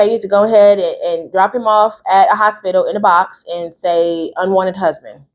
I need to go ahead and drop him off at a hospital in a box and say unwanted husband.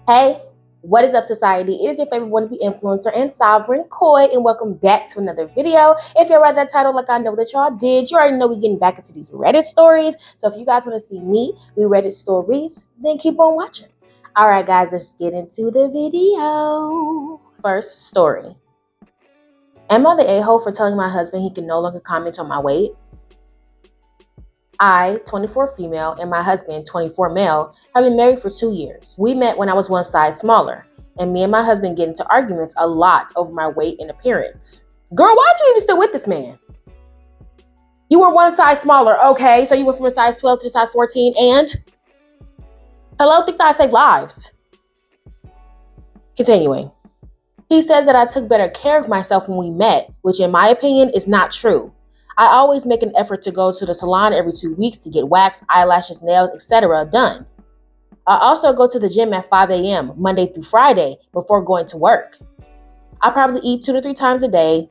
Hey, what is up, society? It is your favorite wannabe influencer and sovereign, Koi, and welcome back to another video. If you read that title like I know that y'all did, you already know we're getting back into these Reddit stories. So if you guys want to see me read Reddit stories, then keep on watching. All right, guys, let's get into the video. First story. Am I the a-hole for telling my husband he can no longer comment on my weight? I, 24 female, and my husband, 24 male, have been married for 2 years. We met when I was one size smaller, and me and my husband get into arguments a lot over my weight and appearance. Girl, why are you even still with this man? You were one size smaller, okay? So you went from a size 12 to a size 14, and? Hello, think that I save lives. Continuing. He says that I took better care of myself when we met, which in my opinion is not true. I always make an effort to go to the salon every 2 weeks to get wax, eyelashes, nails, etc. done. I also go to the gym at 5 a.m. Monday through Friday before going to work. I probably eat 2 to 3 times a day,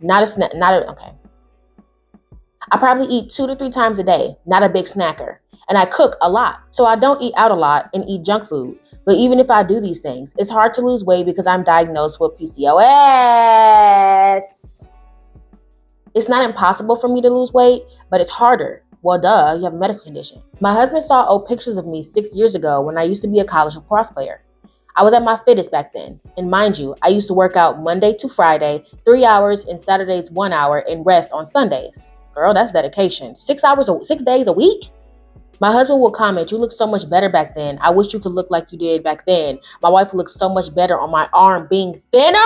I probably eat 2 to 3 times a day, not a big snacker. And I cook a lot, so I don't eat out a lot and eat junk food. But even if I do these things, it's hard to lose weight because I'm diagnosed with PCOS. It's not impossible for me to lose weight, but it's harder. Well, duh, you have a medical condition. My husband saw old pictures of me 6 years ago when I used to be a college lacrosse player. I was at my fittest back then. And mind you, I used to work out Monday to Friday, 3 hours, and Saturdays 1 hour, and rest on Sundays. Girl, that's dedication. 6 days a week? My husband will comment, you look so much better back then. I wish you could look like you did back then. My wife looks so much better on my arm being thinner.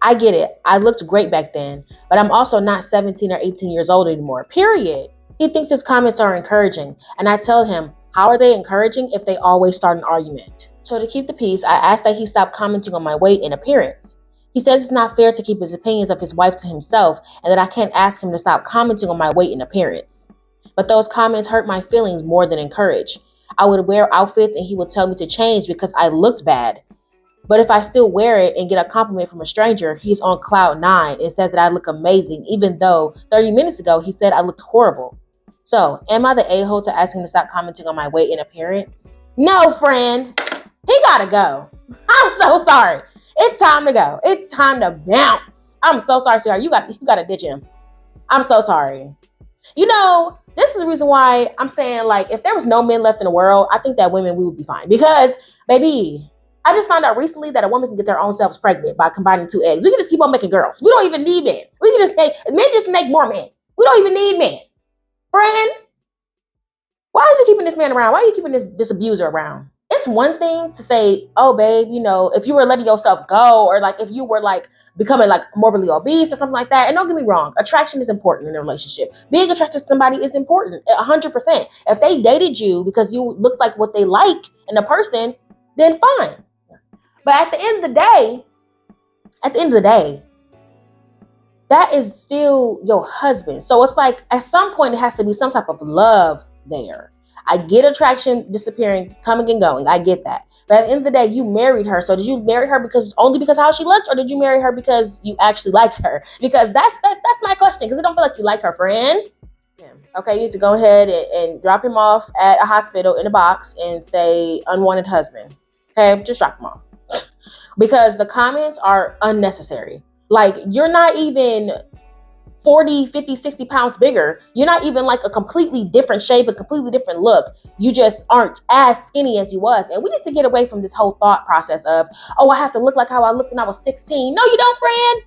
I get it. I looked great back then, but I'm also not 17 or 18 years old anymore, period. He thinks his comments are encouraging, and I tell him, how are they encouraging if they always start an argument? So to keep the peace, I ask that he stop commenting on my weight and appearance. He says it's not fair to keep his opinions of his wife to himself, and that I can't ask him to stop commenting on my weight and appearance. But those comments hurt my feelings more than encourage. I would wear outfits and he would tell me to change because I looked bad. But if I still wear it and get a compliment from a stranger, he's on cloud 9 and says that I look amazing, even though 30 minutes ago he said I looked horrible. So, am I the a-hole to ask him to stop commenting on my weight and appearance? No, friend. He gotta go. I'm so sorry. It's time to go. It's time to bounce. I'm so sorry, sweetheart. You gotta ditch him. I'm so sorry. You know, this is the reason why I'm saying, like, if there was no men left in the world, I think that we would be fine. Because, baby, I just found out recently that a woman can get their own selves pregnant by combining 2 eggs. We can just keep on making girls. We don't even need men. We can just make more men. We don't even need men. Friend, why is you keeping this man around? Why are you keeping this abuser around? It's one thing to say, oh, babe, you know, if you were letting yourself go, or like if you were like becoming like morbidly obese or something like that. And don't get me wrong, attraction is important in a relationship. Being attracted to somebody is important, 100%. If they dated you because you looked like what they like in a person, then fine. But at the end of the day, that is still your husband. So it's like at some point it has to be some type of love there. I get attraction disappearing, coming and going. I get that. But at the end of the day, you married her. So did you marry her because how she looked, or did you marry her because you actually liked her? Because that's my question. Because I don't feel like you like her, friend. Okay, you need to go ahead and drop him off at a hospital in a box and say unwanted husband. Okay, just drop him off. Because the comments are unnecessary. Like, you're not even 40, 50, 60 pounds bigger. You're not even like a completely different shape, a completely different look. You just aren't as skinny as you was. And we need to get away from this whole thought process of, oh, I have to look like how I looked when I was 16. No, you don't, friend.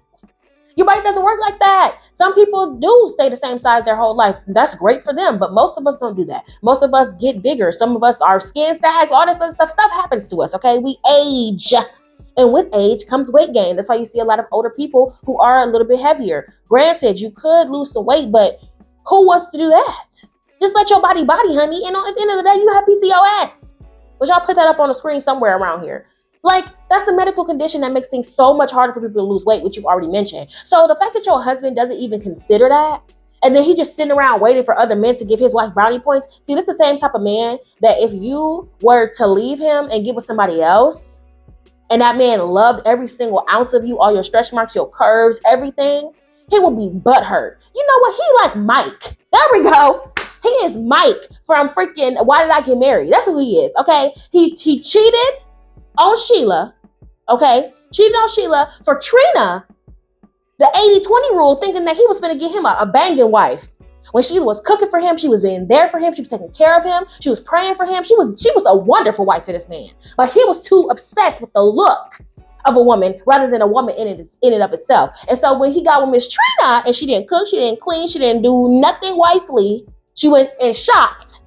Your body doesn't work like that. Some people do stay the same size their whole life. That's great for them, but most of us don't do that. Most of us get bigger. Some of us, our skin sags, all that stuff happens to us, okay? We age. And with age comes weight gain. That's why you see a lot of older people who are a little bit heavier. Granted, you could lose some weight, but who wants to do that? Just let your body, honey. And at the end of the day, you have PCOS. But y'all put that up on the screen somewhere around here. Like, that's a medical condition that makes things so much harder for people to lose weight, which you've already mentioned. So the fact that your husband doesn't even consider that And then he just sitting around waiting for other men to give his wife brownie points. See, this is the same type of man that if you were to leave him and get with somebody else, and that man loved every single ounce of you, all your stretch marks, your curves, everything, he would be butthurt. You know what? He like Mike. There we go. He is Mike from freaking Why Did I Get Married? That's who he is, okay? He cheated on Sheila, okay? Cheated on Sheila for Trina, the 80-20 rule, thinking that he was going to get him a banging wife. When Sheila was cooking for him, she was being there for him, she was taking care of him, she was praying for him. She was a wonderful wife to this man. But he was too obsessed with the look of a woman rather than a woman in and of itself. And so when he got with Miss Trina and she didn't cook, she didn't clean, she didn't do nothing wifely, she went and shopped.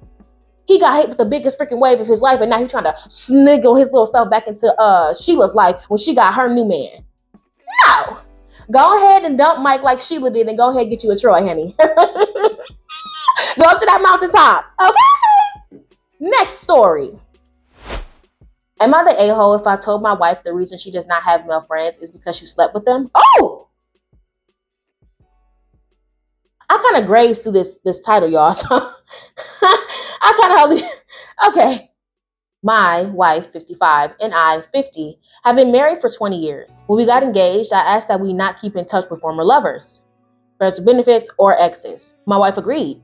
He got hit with the biggest freaking wave of his life, and now he's trying to sniggle his little self back into Sheila's life when she got her new man. No! Go ahead and dump Mike like Sheila did and go ahead and get you a Troy, honey. Go up to that mountaintop, okay? Next story. Am I the a-hole if I told my wife the reason she does not have male friends is because she slept with them? Oh! I kind of grazed through this title, y'all. So I kind of okay. My wife, 55, and I, 50, have been married for 20 years. When we got engaged, I asked that we not keep in touch with former lovers, friends with benefits, or exes. My wife agreed.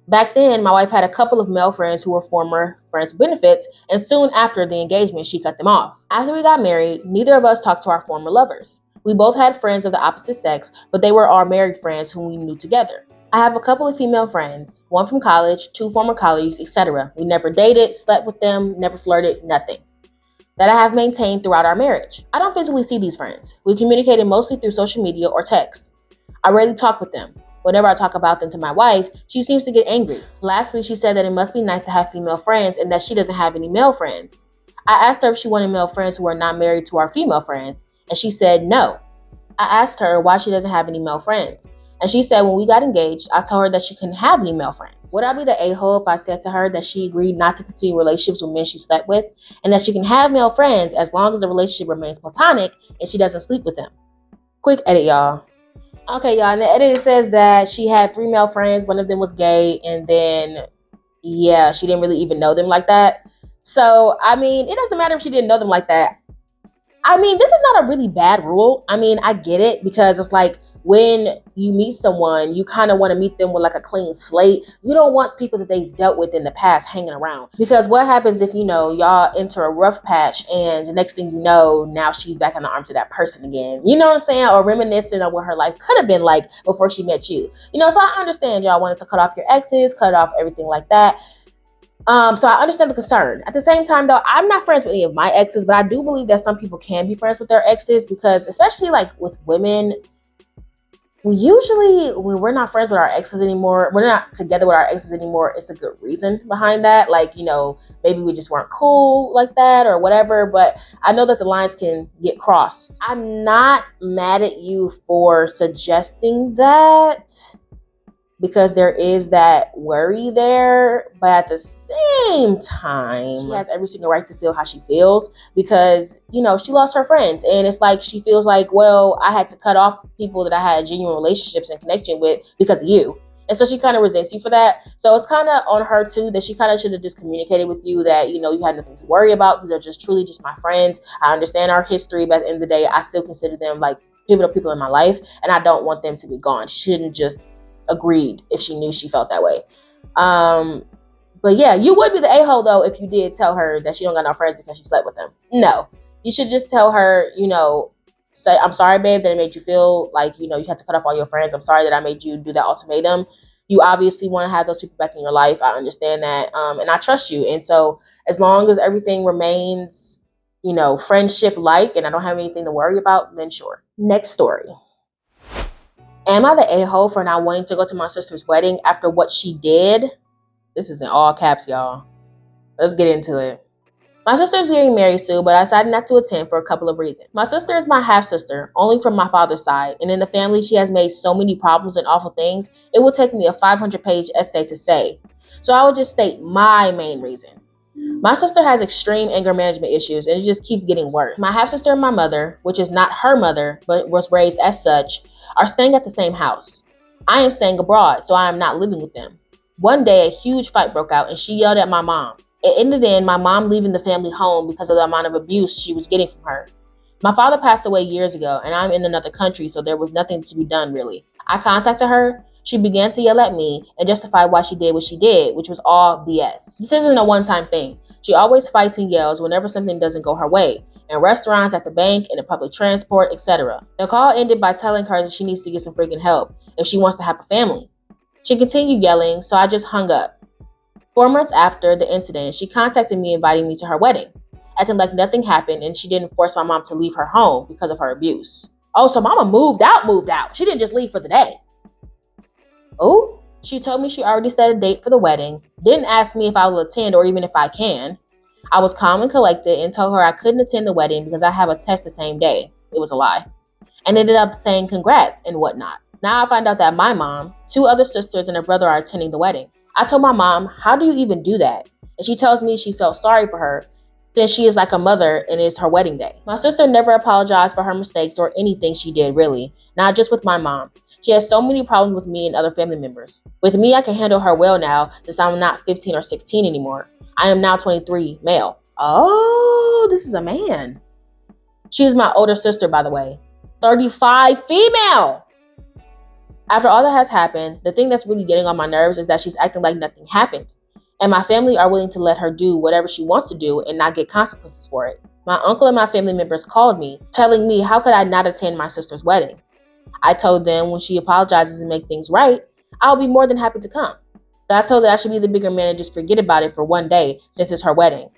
Back then, my wife had a couple of male friends who were former friends with benefits, and soon after the engagement, she cut them off. After we got married, neither of us talked to our former lovers. We both had friends of the opposite sex, but they were our married friends whom we knew together. I have a couple of female friends, one from college, 2 former colleagues, etc. We never dated, slept with them, never flirted, nothing. That I have maintained throughout our marriage. I don't physically see these friends. We communicated mostly through social media or text. I rarely talk with them. Whenever I talk about them to my wife, she seems to get angry. Last week, she said that it must be nice to have female friends and that she doesn't have any male friends. I asked her if she wanted male friends who are not married to our female friends, and she said no. I asked her why she doesn't have any male friends. And she said when we got engaged, I told her that she couldn't have any male friends. Would I be the a-hole if I said to her that she agreed not to continue relationships with men she slept with and that she can have male friends as long as the relationship remains platonic and she doesn't sleep with them? Quick edit, y'all. Okay, y'all, in the edit it says that she had 3 male friends, one of them was gay, and then, yeah, she didn't really even know them like that. So, I mean, it doesn't matter if she didn't know them like that. I mean, this is not a really bad rule. I mean, I get it because it's like when you meet someone, you kind of want to meet them with like a clean slate. You don't want people that they've dealt with in the past hanging around. Because what happens if, y'all enter a rough patch and the next thing you know, now she's back in the arms of that person again. You know what I'm saying? Or reminiscing of what her life could have been like before she met you. So I understand y'all wanted to cut off your exes, cut off everything like that. So I understand the concern. At the same time, though, I'm not friends with any of my exes, but I do believe that some people can be friends with their exes because, especially like with women, when we're not friends with our exes anymore, we're not together with our exes anymore, it's a good reason behind that. Like, maybe we just weren't cool like that or whatever, but I know that the lines can get crossed. I'm not mad at you for suggesting that, because there is that worry there, but at the same time, she has every single right to feel how she feels because, she lost her friends. And it's like, she feels like, well, I had to cut off people that I had genuine relationships and connection with because of you. And so she kind of resents you for that. So it's kind of on her too, that she kind of should have just communicated with you that, you had nothing to worry about. These are just truly just my friends. I understand our history, but at the end of the day, I still consider them like pivotal people in my life. And I don't want them to be gone. She shouldn't just agreed if she knew she felt that way. But yeah, you would be the a-hole though if you did tell her that she don't got no friends because she slept with them. No, you should just tell her, say, I'm sorry, babe, that it made you feel like, you had to cut off all your friends. I'm sorry that I made you do that ultimatum. You obviously want to have those people back in your life. I understand that. And I trust you. And so as long as everything remains, friendship-like and I don't have anything to worry about, then sure. Next story. Am I the a-hole for not wanting to go to my sister's wedding after what she did? This is in all caps, y'all. Let's get into it. My sister's getting married soon, but I decided not to attend for a couple of reasons. My sister is my half-sister, only from my father's side, and in the family she has made so many problems and awful things, it will take me a 500-page essay to say. So I will just state my main reason. My sister has extreme anger management issues, and it just keeps getting worse. My half-sister and my mother, which is not her mother, but was raised as such, are staying at the same house. I am staying abroad, so I am not living with them. One day, a huge fight broke out, and she yelled at my mom. It ended in my mom leaving the family home because of the amount of abuse she was getting from her. My father passed away years ago, and I'm in another country, so there was nothing to be done really. I contacted her. She began to yell at me and justify why she did what she did, which was all BS. This isn't a one-time thing. She always fights and yells whenever something doesn't go her way, in restaurants, at the bank, in the public transport, etc. The call ended by telling her that she needs to get some freaking help if she wants to have a family. She continued yelling, so I just hung up. 4 months after the incident, she contacted me inviting me to her wedding, acting like nothing happened and she didn't force my mom to leave her home because of her abuse. Oh, so mama moved out. She didn't just leave for the day. Oh, she told me she already set a date for the wedding, didn't ask me if I will attend or even if I can. I was calm and collected and told her I couldn't attend the wedding because I have a test the same day. It was a lie. And ended up saying congrats and whatnot. Now I find out that my mom, 2 other sisters, and a brother are attending the wedding. I told my mom, how do you even do that? And she tells me she felt sorry for her since she is like a mother and it's her wedding day. My sister never apologized for her mistakes or anything she did, really. Not just with my mom. She has so many problems with me and other family members. With me, I can handle her well now since I'm not 15 or 16 anymore. I am now 23, male. Oh, this is a man. She is my older sister, by the way. 35, female. After all that has happened, the thing that's really getting on my nerves is that she's acting like nothing happened. And my family are willing to let her do whatever she wants to do and not get consequences for it. My uncle and my family members called me, telling me how could I not attend my sister's wedding. I told them when she apologizes and make things right, I'll be more than happy to come. I told her I should be the bigger man and just forget about it for one day since it's her wedding.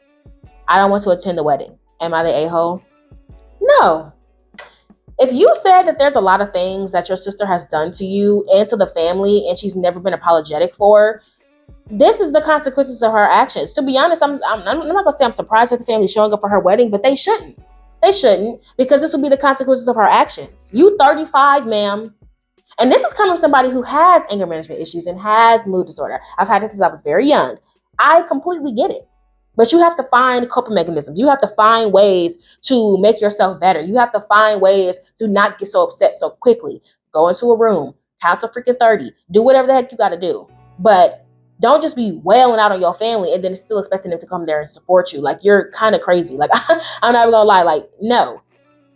I don't want to attend the wedding. Am I the a-hole? No. If you said that there's a lot of things that your sister has done to you and to the family and she's never been apologetic for, this is the consequences of her actions. To be honest, I'm not going to say I'm surprised at the family showing up for her wedding, but they shouldn't. They shouldn't, because this will be the consequences of her actions. You 35, ma'am. And this is coming from somebody who has anger management issues and has mood disorder. I've had it since I was very young. I completely get it. But you have to find coping mechanisms. You have to find ways to make yourself better. You have to find ways to not get so upset so quickly. Go into a room, count to freaking 30, do whatever the heck you got to do. But don't just be wailing out on your family and then still expecting them to come there and support you. Like, you're kind of crazy. Like, I'm not even gonna lie. Like, no,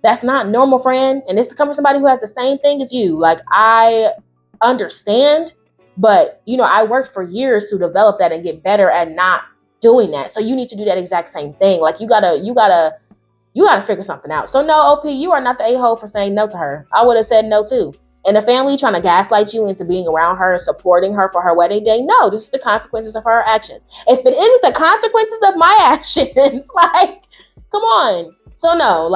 that's not normal, friend. And this is coming from somebody who has the same thing as you. Like, I understand, but I worked for years to develop that and get better at not doing that. So you need to do that exact same thing. Like, you gotta figure something out. So no, OP, you are not the a-hole for saying no to her. I would have said no too. And the family trying to gaslight you into being around her and supporting her for her wedding day. No, this is the consequences of her actions. If it isn't the consequences of my actions, like, come on. So no,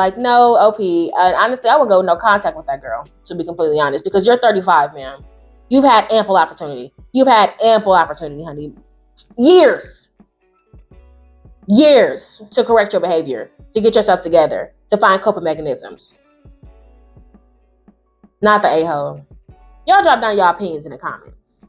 OP. Honestly, I would go no contact with that girl, to be completely honest, because you're 35, man. You've had ample opportunity. You've had ample opportunity, honey. Years to correct your behavior, to get yourself together, to find coping mechanisms. Not the a-hole. Y'all drop down your opinions in the comments.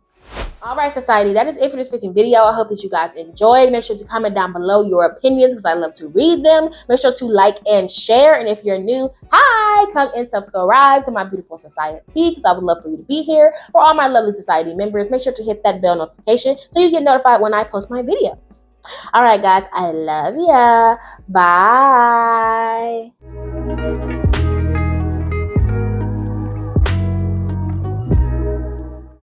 All right, society, that is it for this freaking video. I hope that you guys enjoyed. Make sure to comment down below your opinions because I love to read them. Make sure to like and share. And if you're new, hi, come and subscribe to my beautiful society because I would love for you to be here. For all my lovely society members, make sure to hit that bell notification so you get notified when I post my videos. All right, guys, I love ya. Bye.